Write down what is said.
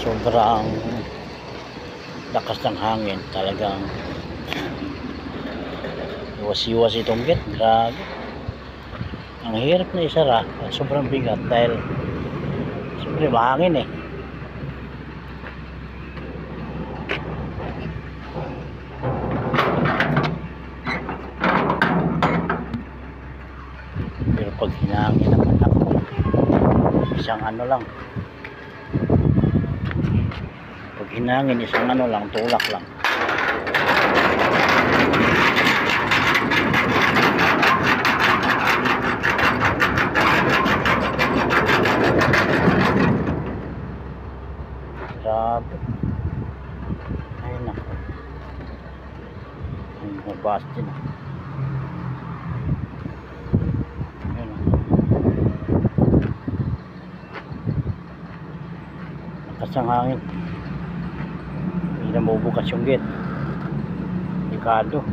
sobrang lakas ng hangin, talagang iwas-iwas itong gate. Grabe, ang hirap na isara, sobrang bigat dahil siyempre mahangin eh. Pero pag hinangin naman ako, isang ano lang, pag hinangin isang ano lang, tulak lang. Grabe. Ay naku, ang mabas din ah. Ayun ah, lakas ng hangin, hindi na mabubukas yung gate, delikado.